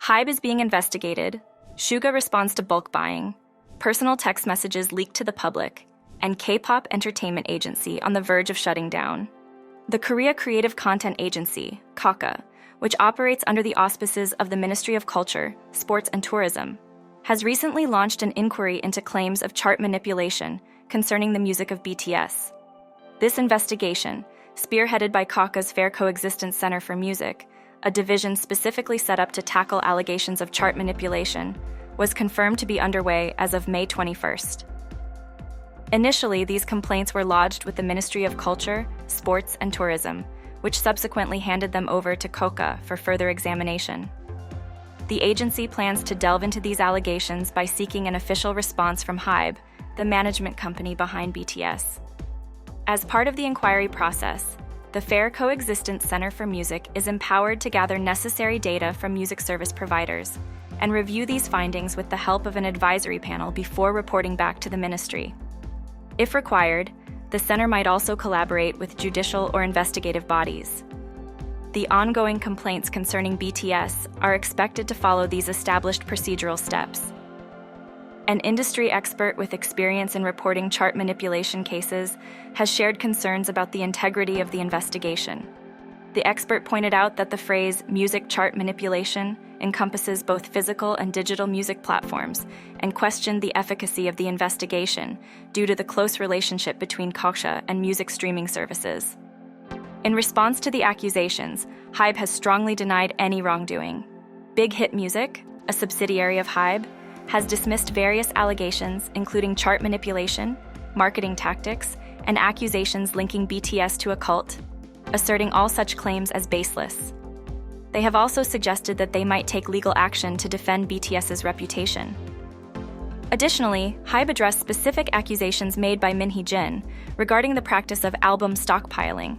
HYBE is being investigated, Suga responds to bulk buying, personal text messages leaked to the public, and Kpop entertainment agency on the verge of shutting down. The Korea Creative Content Agency, KCA, which operates under the auspices of the Ministry of Culture, Sports and Tourism, has recently launched an inquiry into claims of chart manipulation concerning the music of BTS. This investigation, spearheaded by KCA's Fair Coexistence Center for Music, a division specifically set up to tackle allegations of chart manipulation, was confirmed to be underway as of May 21st. Initially, these complaints were lodged with the Ministry of Culture, Sports and Tourism, which subsequently handed them over to KCA for further examination. The agency plans to delve into these allegations by seeking an official response from HYBE, the management company behind BTS. As part of the inquiry process, the Fair Coexistence Center for Music is empowered to gather necessary data from music service providers and review these findings with the help of an advisory panel before reporting back to the ministry. If required, the center might also collaborate with judicial or investigative bodies. The ongoing complaints concerning BTS are expected to follow these established procedural steps. An industry expert with experience in reporting chart manipulation cases has shared concerns about the integrity of the investigation. The expert pointed out that the phrase music chart manipulation encompasses both physical and digital music platforms and questioned the efficacy of the investigation due to the close relationship between KCA and music streaming services. In response to the accusations, HYBE has strongly denied any wrongdoing. Big Hit Music, a subsidiary of HYBE, has dismissed various allegations including chart manipulation, marketing tactics, and accusations linking BTS to a cult, asserting all such claims as baseless. They have also suggested that they might take legal action to defend BTS's reputation. Additionally, HYBE addressed specific accusations made by Hee Jin regarding the practice of album stockpiling.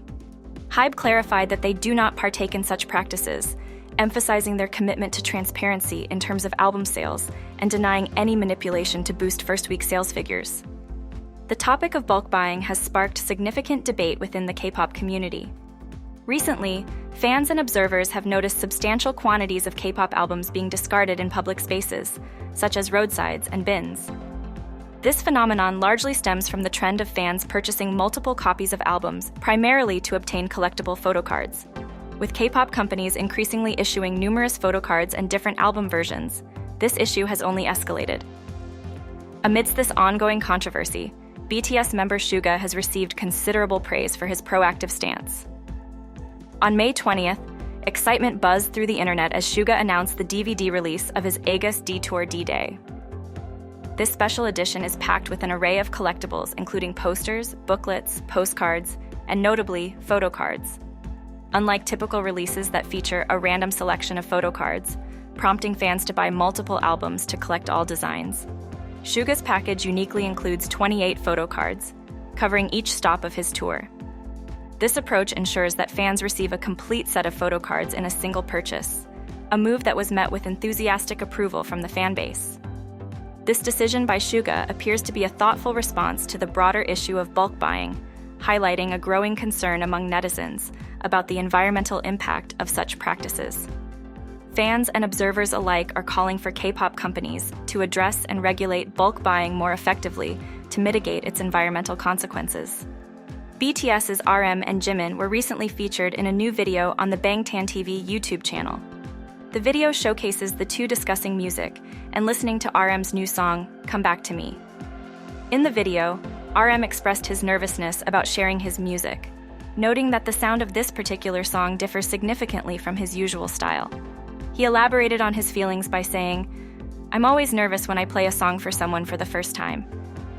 HYBE clarified that they do not partake in such practices, emphasizing their commitment to transparency in terms of album sales and denying any manipulation to boost first-week sales figures. The topic of bulk buying has sparked significant debate within the K-pop community. Recently, fans and observers have noticed substantial quantities of K-pop albums being discarded in public spaces, such as roadsides and bins. This phenomenon largely stems from the trend of fans purchasing multiple copies of albums, primarily to obtain collectible photocards. With K-pop companies increasingly issuing numerous photocards and different album versions, this issue has only escalated. Amidst this ongoing controversy, BTS member Suga has received considerable praise for his proactive stance. On May 20th, excitement buzzed through the internet as Suga announced the DVD release of his August D-Tour D-Day. This special edition is packed with an array of collectibles including posters, booklets, postcards, and notably, photo cards. Unlike typical releases that feature a random selection of photo cards, prompting fans to buy multiple albums to collect all designs, Suga's package uniquely includes 28 photo cards, covering each stop of his tour. This approach ensures that fans receive a complete set of photo cards in a single purchase, a move that was met with enthusiastic approval from the fanbase. This decision by Suga appears to be a thoughtful response to the broader issue of bulk buying, highlighting a growing concern among netizens about the environmental impact of such practices. Fans and observers alike are calling for K-pop companies to address and regulate bulk buying more effectively to mitigate its environmental consequences. BTS's RM and Jimin were recently featured in a new video on the Bangtan TV YouTube channel. The video showcases the two discussing music and listening to RM's new song, Come Back to Me. In the video, RM expressed his nervousness about sharing his music, noting that the sound of this particular song differs significantly from his usual style. He elaborated on his feelings by saying, "I'm always nervous when I play a song for someone for the first time.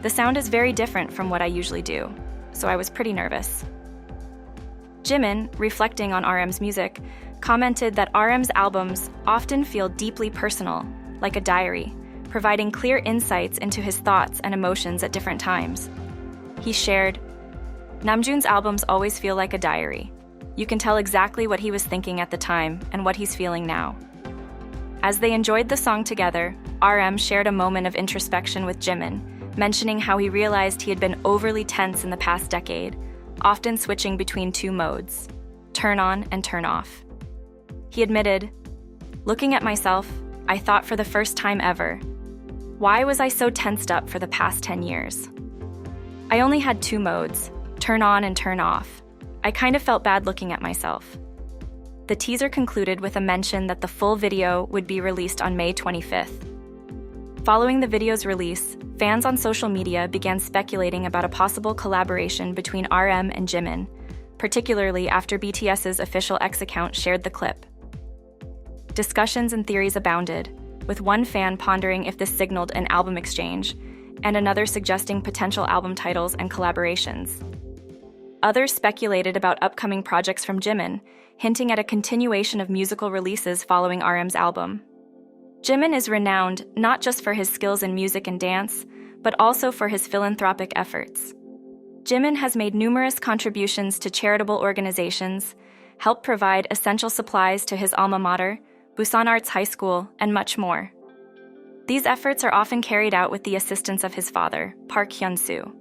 The sound is very different from what I usually do, so I was pretty nervous." Jimin, reflecting on RM's music, commented that RM's albums often feel deeply personal, like a diary, providing clear insights into his thoughts and emotions at different times. He shared, "Namjoon's albums always feel like a diary. You can tell exactly what he was thinking at the time and what he's feeling now." As they enjoyed the song together, RM shared a moment of introspection with Jimin, mentioning how he realized he had been overly tense in the past decade, often switching between two modes, turn on and turn off. He admitted, Looking at myself, I thought for the first time ever, why was I so tensed up for the past 10 years? I only had 2 modes, turn on and turn off. I kind of felt bad looking at myself. The teaser concluded with a mention that the full video would be released on May 25th. Following the video's release, fans on social media began speculating about a possible collaboration between RM and Jimin, particularly after BTS's official X account shared the clip. Discussions and theories abounded, with one fan pondering if this signaled an album exchange, and another suggesting potential album titles and collaborations. Others speculated about upcoming projects from Jimin, hinting at a continuation of musical releases following RM's album. Jimin is renowned not just for his skills in music and dance, but also for his philanthropic efforts. Jimin has made numerous contributions to charitable organizations, helped provide essential supplies to his alma mater, Busan Arts High School, and much more. These efforts are often carried out with the assistance of his father, Park Hyun-soo.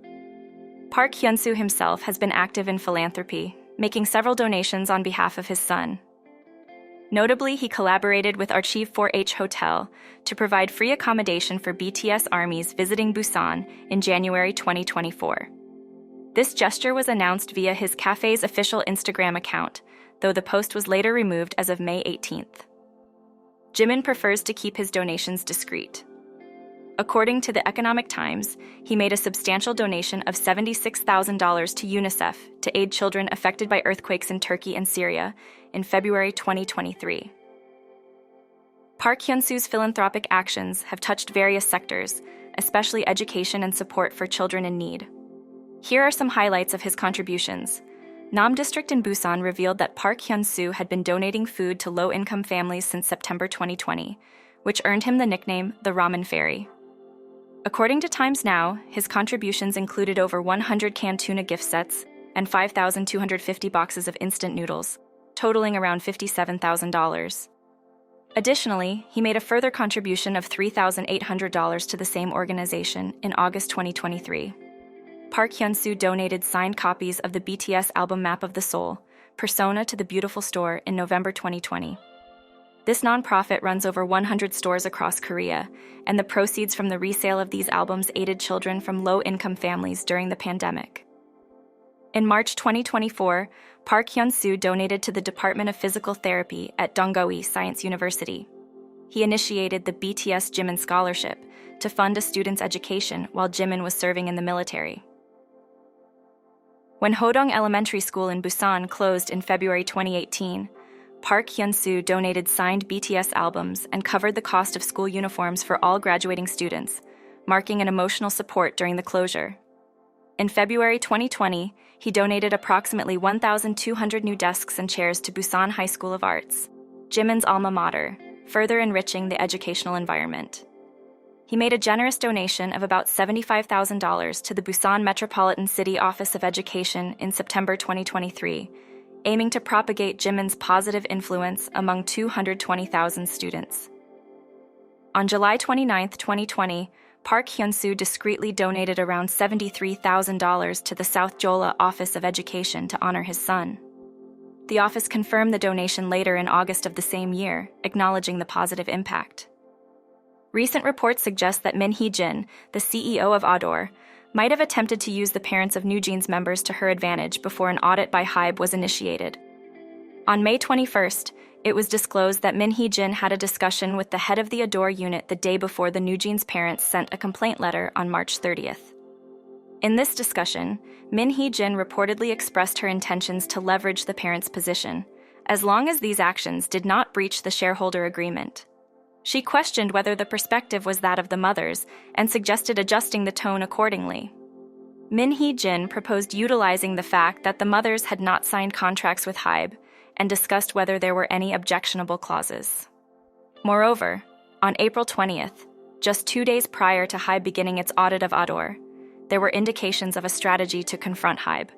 Park Hyun-soo himself has been active in philanthropy, making several donations on behalf of his son. Notably, he collaborated with Archive 4H Hotel to provide free accommodation for BTS ARMYs visiting Busan in January 2024. This gesture was announced via his cafe's official Instagram account, though the post was later removed as of May 18th. Jimin prefers to keep his donations discreet. According to the Economic Times, he made a substantial donation of $76,000 to UNICEF to aid children affected by earthquakes in Turkey and Syria in February 2023. Park Hyun-soo's philanthropic actions have touched various sectors, especially education and support for children in need. Here are some highlights of his contributions. Nam District in Busan revealed that Park Hyun-soo had been donating food to low-income families since September 2020, which earned him the nickname the Ramen Fairy. According to Times Now, his contributions included over 100 canned tuna gift sets and 5,250 boxes of instant noodles, totaling around $57,000. Additionally, he made a further contribution of $3,800 to the same organization in August 2023. Park Hyun-soo donated signed copies of the BTS album Map of the Soul, Persona to the Beautiful Store in November 2020. This nonprofit runs over 100 stores across Korea, and the proceeds from the resale of these albums aided children from low-income families during the pandemic. In March 2024, Park Hyun-soo donated to the Department of Physical Therapy at Donggawi Science University. He initiated the BTS Jimin Scholarship to fund a student's education while Jimin was serving in the military. When Hodong Elementary School in Busan closed in February 2018, Park Hyun-soo donated signed BTS albums and covered the cost of school uniforms for all graduating students, marking an emotional support during the closure. In February 2020, he donated approximately 1,200 new desks and chairs to Busan High School of Arts, Jimin's alma mater, further enriching the educational environment. He made a generous donation of about $75,000 to the Busan Metropolitan City Office of Education in September 2023, aiming to propagate Jimin's positive influence among 220,000 students. On July 29, 2020, Park Hyun-soo discreetly donated around $73,000 to the South Jeolla Office of Education to honor his son. The office confirmed the donation later in August of the same year, acknowledging the positive impact. Recent reports suggest that Hee Jin, the CEO of Adore, might have attempted to use the parents of NewJeans members to her advantage before an audit by HYBE was initiated. On May 21st, it was disclosed that Hee Jin had a discussion with the head of the Adore unit the day before the NewJeans parents sent a complaint letter on March 30th. In this discussion, Hee Jin reportedly expressed her intentions to leverage the parents' position, as long as these actions did not breach the shareholder agreement. She questioned whether the perspective was that of the mothers and suggested adjusting the tone accordingly. Hee Jin proposed utilizing the fact that the mothers had not signed contracts with HYBE and discussed whether there were any objectionable clauses. Moreover, on April 20th, just 2 days prior to HYBE beginning its audit of Adore, there were indications of a strategy to confront HYBE.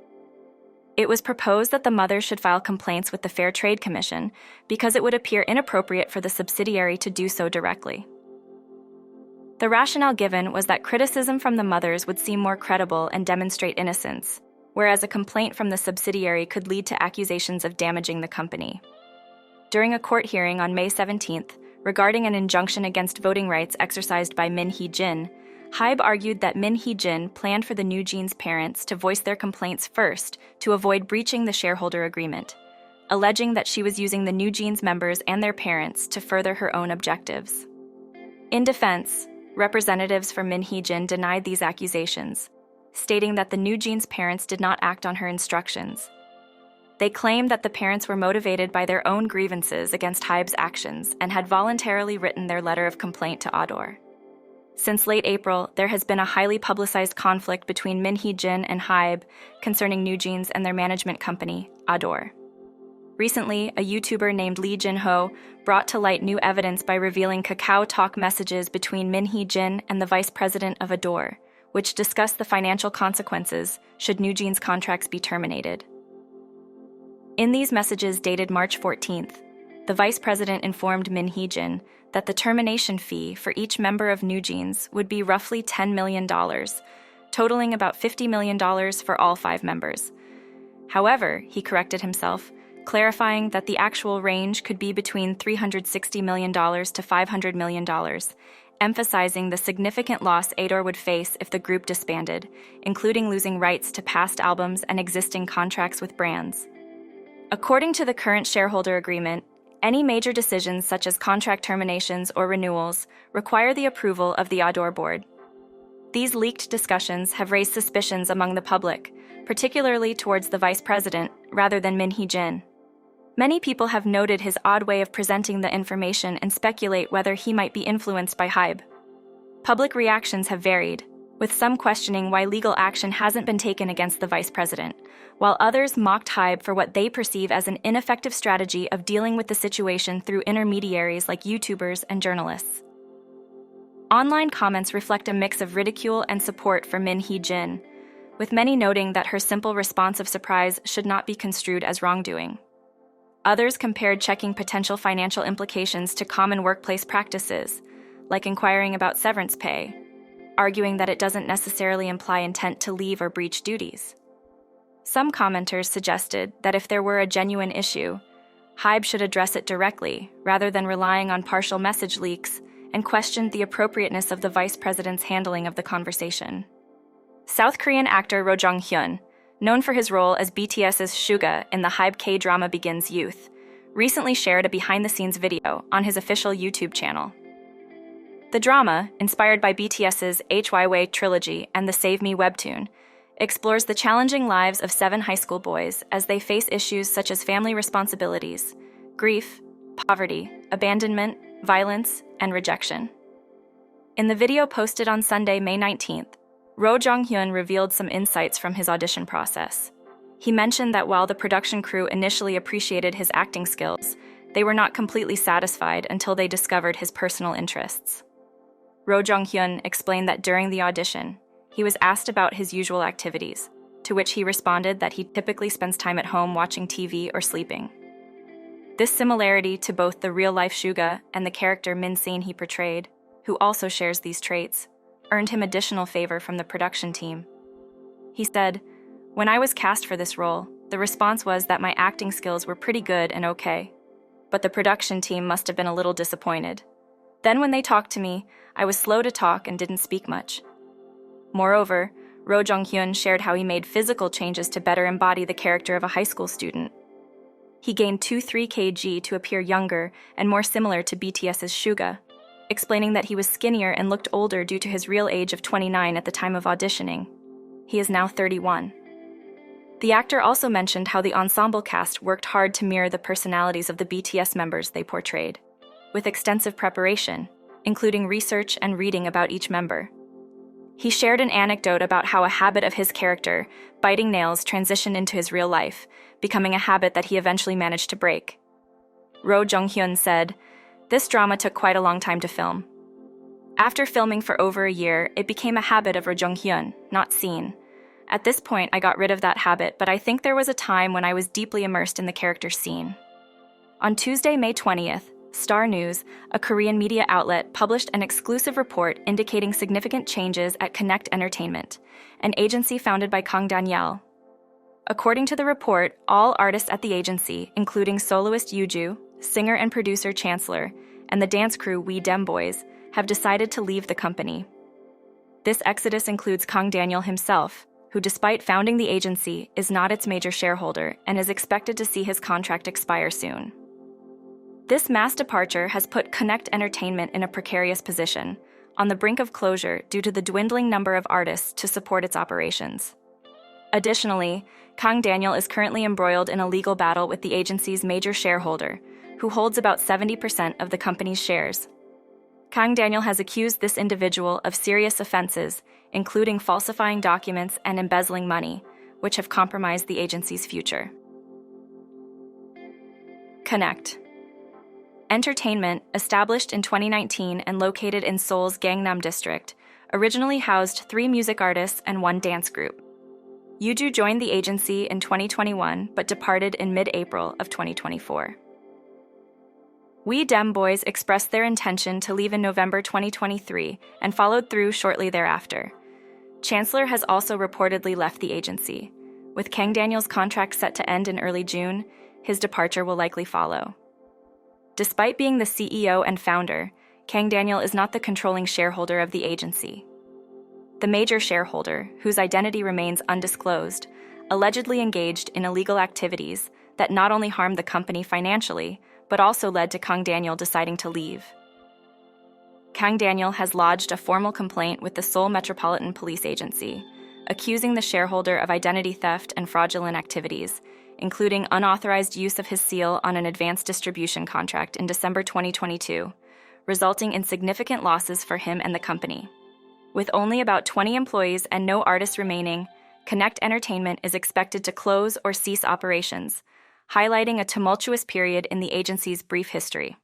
It was proposed that the mothers should file complaints with the Fair Trade Commission because it would appear inappropriate for the subsidiary to do so directly. The rationale given was that criticism from the mothers would seem more credible and demonstrate innocence, whereas a complaint from the subsidiary could lead to accusations of damaging the company. During a court hearing on May 17th, regarding an injunction against voting rights exercised by Min Hee Jin, HYBE argued that Min Hee Jin planned for the NewJeans parents to voice their complaints first to avoid breaching the shareholder agreement, alleging that she was using the NewJeans members and their parents to further her own objectives. In defense, representatives for Min Hee Jin denied these accusations, stating that the NewJeans parents did not act on her instructions. They claimed that the parents were motivated by their own grievances against HYBE's actions and had voluntarily written their letter of complaint to Adore. Since late April, there has been a highly publicized conflict between Min Hee Jin and HYBE concerning NewJeans and their management company, Adore. Recently, a YouTuber named Lee Jin-ho brought to light new evidence by revealing Kakao Talk messages between Min Hee Jin and the vice president of Adore, which discussed the financial consequences should NewJeans contracts be terminated. In these messages dated March 14th, the vice president informed Min Hee Jin that the termination fee for each member of NewJeans would be roughly $10 million, totaling about $50 million for all 5 members. However, he corrected himself, clarifying that the actual range could be between $360 million to $500 million, emphasizing the significant loss Adore would face if the group disbanded, including losing rights to past albums and existing contracts with brands. According to the current shareholder agreement, any major decisions such as contract terminations or renewals require the approval of the Adore board. These leaked discussions have raised suspicions among the public, particularly towards the vice president, rather than Min Hee Jin. Many people have noted his odd way of presenting the information and speculate whether he might be influenced by HYBE. Public reactions have varied, with some questioning why legal action hasn't been taken against the vice president, while others mocked HYBE for what they perceive as an ineffective strategy of dealing with the situation through intermediaries like YouTubers and journalists. Online comments reflect a mix of ridicule and support for Min Hee Jin, with many noting that her simple response of surprise should not be construed as wrongdoing. Others compared checking potential financial implications to common workplace practices, like inquiring about severance pay, arguing that it doesn't necessarily imply intent to leave or breach duties. Some commenters suggested that if there were a genuine issue, HYBE should address it directly rather than relying on partial message leaks, and questioned the appropriateness of the vice president's handling of the conversation. South Korean actor Ro Jong-hyun, known for his role as BTS's Suga in the HYBE K-drama Begins Youth, recently shared a behind-the-scenes video on his official YouTube channel. The drama, inspired by BTS's HYBE trilogy and the Save Me webtoon, explores the challenging lives of 7 high school boys as they face issues such as family responsibilities, grief, poverty, abandonment, violence, and rejection. In the video posted on Sunday, May 19th, Ro Jong-hyun revealed some insights from his audition process. He mentioned that while the production crew initially appreciated his acting skills, they were not completely satisfied until they discovered his personal interests. Ro Jong-hyun explained that during the audition, he was asked about his usual activities, to which he responded that he typically spends time at home watching TV or sleeping. This similarity to both the real-life Suga and the character Min Sin he portrayed, who also shares these traits, earned him additional favor from the production team. He said, "When I was cast for this role, the response was that my acting skills were pretty good and okay. But the production team must have been a little disappointed. Then when they talked to me, I was slow to talk and didn't speak much." Moreover, Ro Jong-hyun shared how he made physical changes to better embody the character of a high school student. He gained 2-3 kg to appear younger and more similar to BTS's Suga, explaining that he was skinnier and looked older due to his real age of 29 at the time of auditioning. He is now 31. The actor also mentioned how the ensemble cast worked hard to mirror the personalities of the BTS members they portrayed, with extensive preparation, including research and reading about each member. He shared an anecdote about how a habit of his character, biting nails, transitioned into his real life, becoming a habit that he eventually managed to break. Ro Jong-hyun said, "This drama took quite a long time to film. After filming for over a year, it became a habit of Ro Jong-hyun, not Sin. At this point, I got rid of that habit, but I think there was a time when I was deeply immersed in the character Sin." On Tuesday, May 20th, Star News, a Korean media outlet, published an exclusive report indicating significant changes at Connect Entertainment, an agency founded by Kang Danielle. According to the report, all artists at the agency, including soloist Yoo, singer and producer Chancellor, and the dance crew We Dem Boys have decided to leave the company. This exodus includes Kang Daniel himself, who despite founding the agency is not its major shareholder and is expected to see his contract expire soon. This mass departure has put Connect Entertainment in a precarious position, on the brink of closure due to the dwindling number of artists to support its operations. Additionally, Kang Daniel is currently embroiled in a legal battle with the agency's major shareholder, who holds about 70% of the company's shares. Kang Daniel has accused this individual of serious offenses, including falsifying documents and embezzling money, which have compromised the agency's future. Connect Entertainment, established in 2019 and located in Seoul's Gangnam district, originally housed 3 music artists and 1 dance group. Yuju joined the agency in 2021 but departed in mid-April of 2024. We Dem Boys expressed their intention to leave in November 2023 and followed through shortly thereafter. Chancellor has also reportedly left the agency. With Kang Daniel's contract set to end in early June, his departure will likely follow. Despite being the CEO and founder, Kang Daniel is not the controlling shareholder of the agency. The major shareholder, whose identity remains undisclosed, allegedly engaged in illegal activities that not only harmed the company financially, but also led to Kang Daniel deciding to leave. Kang Daniel has lodged a formal complaint with the Seoul Metropolitan Police Agency, accusing the shareholder of identity theft and fraudulent activities, including unauthorized use of his seal on an advanced distribution contract in December 2022, resulting in significant losses for him and the company. With only about 20 employees and no artists remaining, Connect Entertainment is expected to close or cease operations, highlighting a tumultuous period in the agency's brief history.